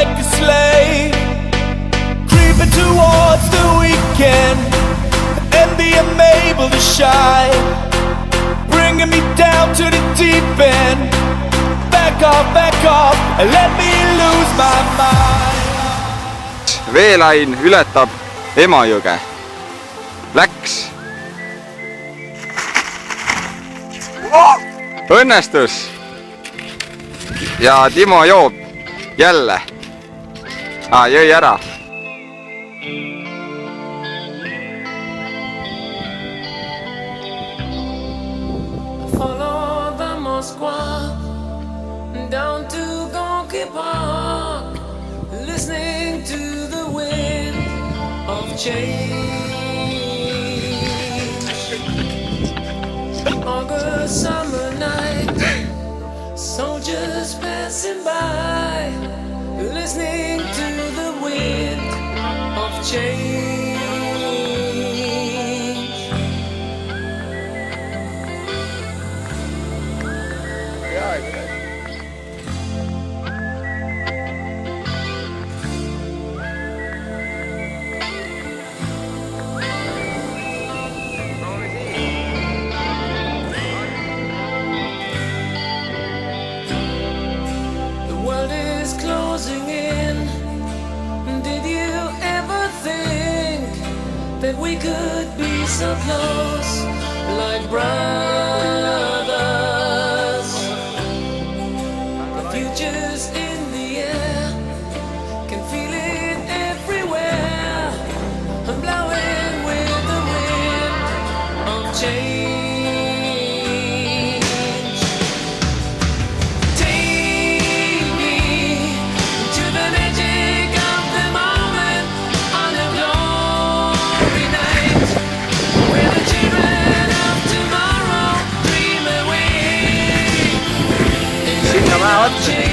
like a slave, creeping towards the weekend, envy I'm able to shine, bringing me down to the deep end. Back off, and let me lose my mind. Veelain ületab Emajõge. Läks. Õnnestus. Ja Timo joob jälle. Jõi ära. Follow the Moskva down to Gorky Park, listening to the wind of change. August summer night, soldiers passing by, listening to the wind of change. Closing in. Did you ever think that we could be so close, like brothers? The future's in the air, can feel it everywhere. I'm blowing with the wind of change.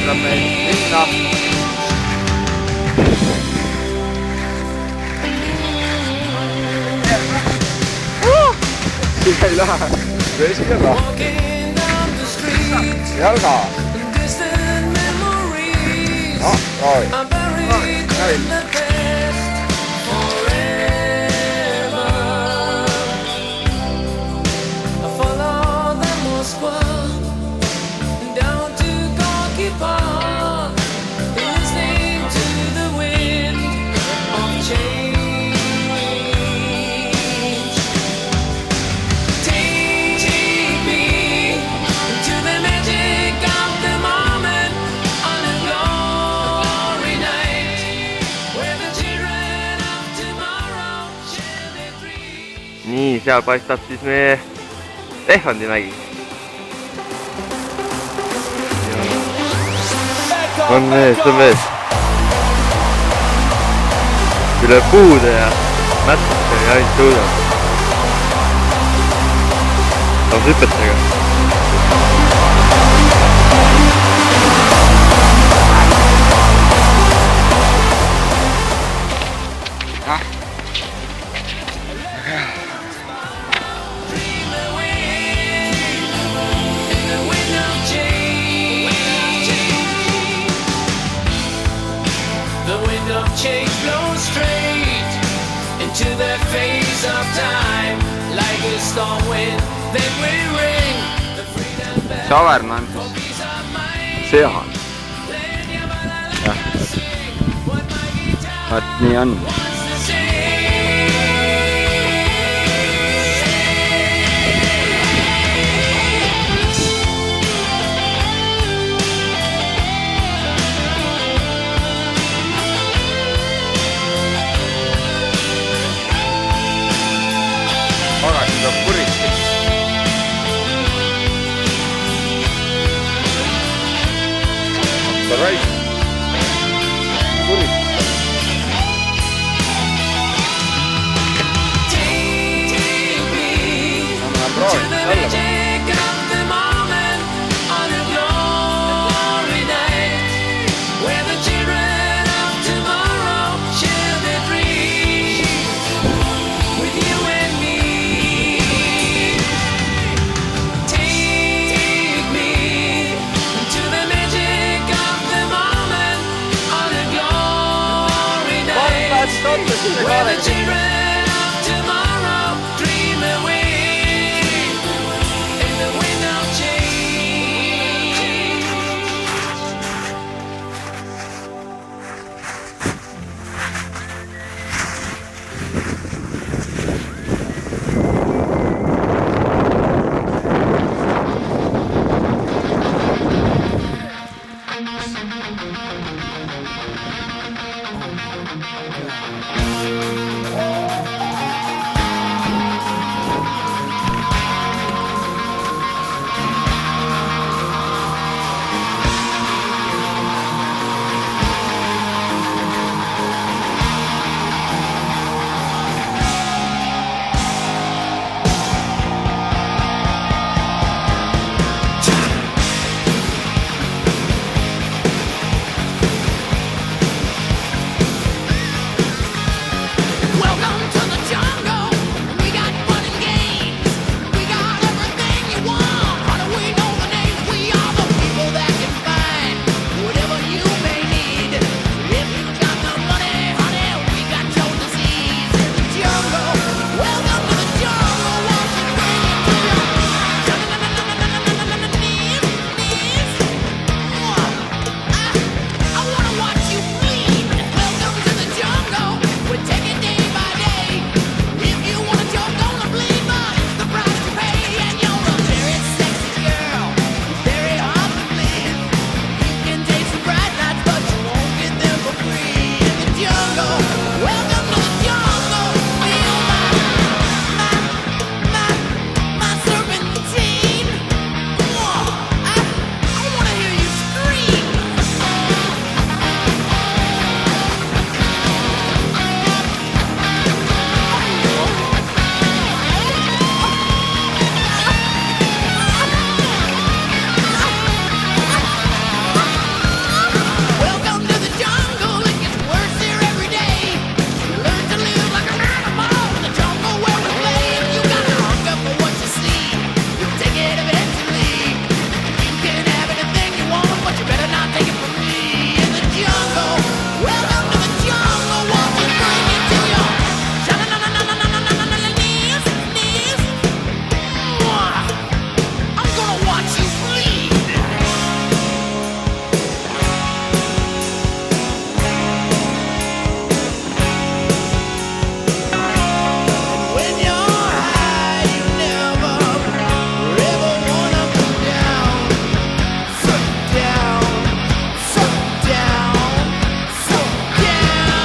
Tuleb meil minna. Siia ei lähe. Vesi ei lähe. Jalga. Nii, seal paistab siis meie Tehvandi mägi. On mees. Üle puude ja mättakse ja ainult tõudab. Saab hüpetega. Change blows straight into the face of time, like a storm wind that will ring the freedom bell. Saverna on seahan. Vaat nii on. Pagasi peab puristi. Hakka raid. Puristi. We're the children of tomorrow, dream away in the wind of change. Welcome to the jungle. We got fun and games. We got everything you want. How do we know the names? We are the people that can find whatever you may need. If you got the money, honey, we got your disease in the jungle. Welcome to the jungle. Won't you bring it to your knees? I wanna watch you bleed. Welcome to the jungle. We're taking day by day. If you wanna joke, gonna bleed, but it's the price you pay. And you're a very sexy girl, very hard to please. You can taste some bright nights, but you won't get them for free. In the jungle, welcome to the jungle. Feel my serpentine. I wanna hear you scream. Welcome to the jungle, it gets worse here every day. Learn to live like an animal in the jungle where we play. If you gotta hunger for what you see, you'll take it eventually. You can have anything you want, but you better not take it from me. In the jungle, welcome to the jungle, won't you bring it to your knees, knees? I'm gonna watch you bleed. When you're high, you never ever wanna come down. Sit down, sit down, sit down.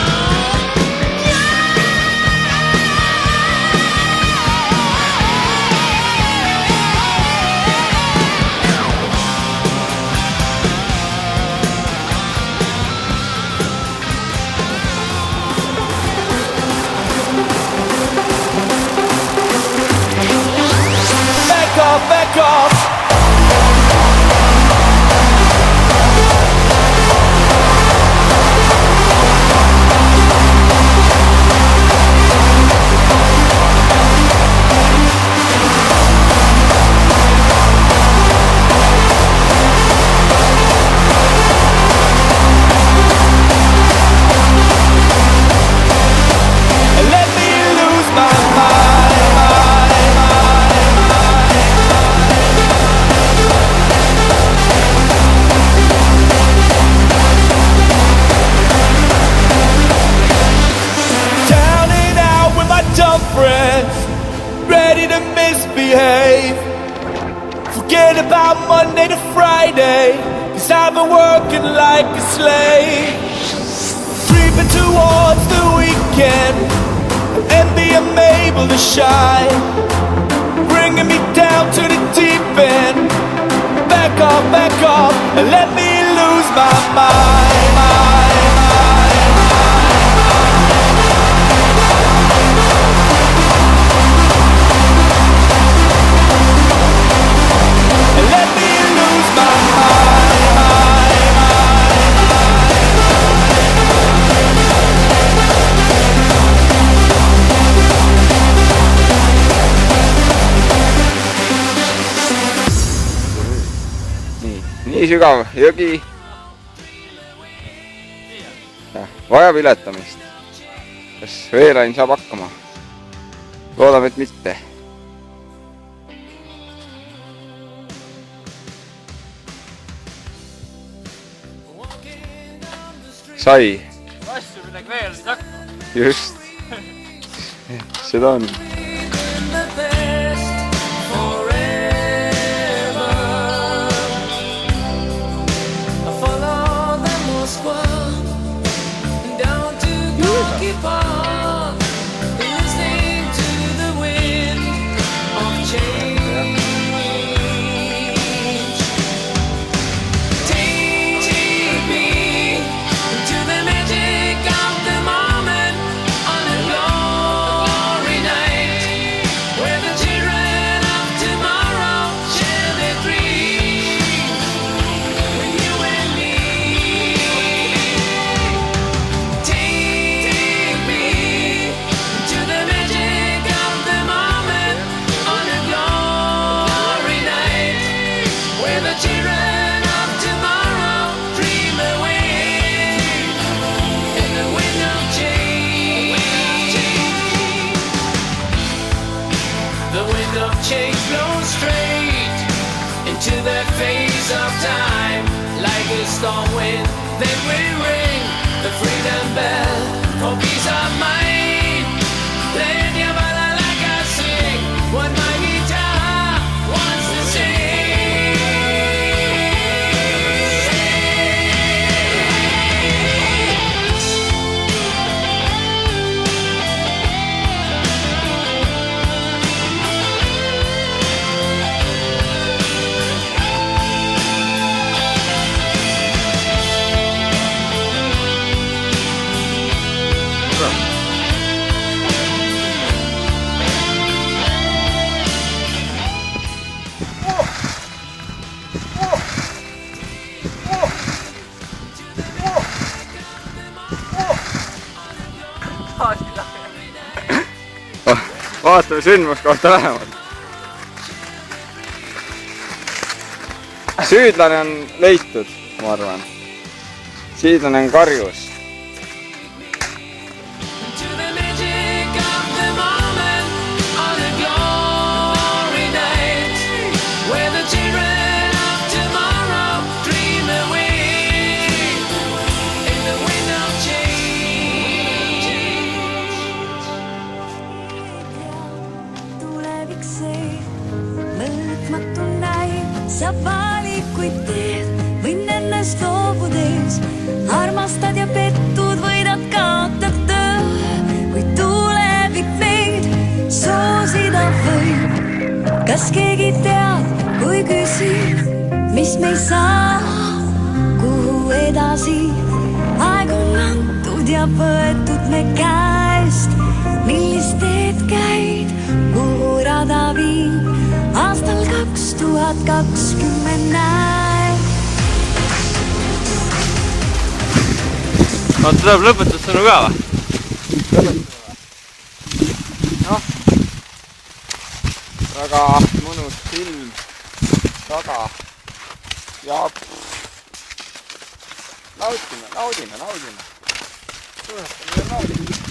Back off, back off. Let me lose my down and out with my dumb friends, ready to misbehave. Forget about Monday to Friday, 'cause I've been working like a slave. Creeping towards the weekend, and being able to shine, bringing me down to the deep end. Back off, and let me lose my mind. Let me lose my nii sügav jõgi. Vajab ületamist. kas Veerain saab hakkama? Loodame, et mitte. Sai. Asju midagi veel ei hakka. Just. Seda on. Change blows straight into that phase of time. Like a storm wind, then we ring the freedom bell for peace of mind. Play your bala like I sing what my guitar wants to sing. Vaatame sündmuskohta lähemalt. Süüdlane on leitud, ma arvan. Süüdlane on karjus. Sa valikuid teed, võin ennast loobudes. Armastad ja pettud, võidad, kaotad töö. Kui tulevik meid soosida võib. Kas keegi teab, kui küsid, mis me ei saa? Kuhu edasi? Aeg on antud ja võetud me käest. Millist teed käid, kuhu rada viib? Aastal 2020 näeb. No tuleb lõpetussõnu ka või? Noh, väga mõnus film taga ja naudime. Tunnetame ja naudime.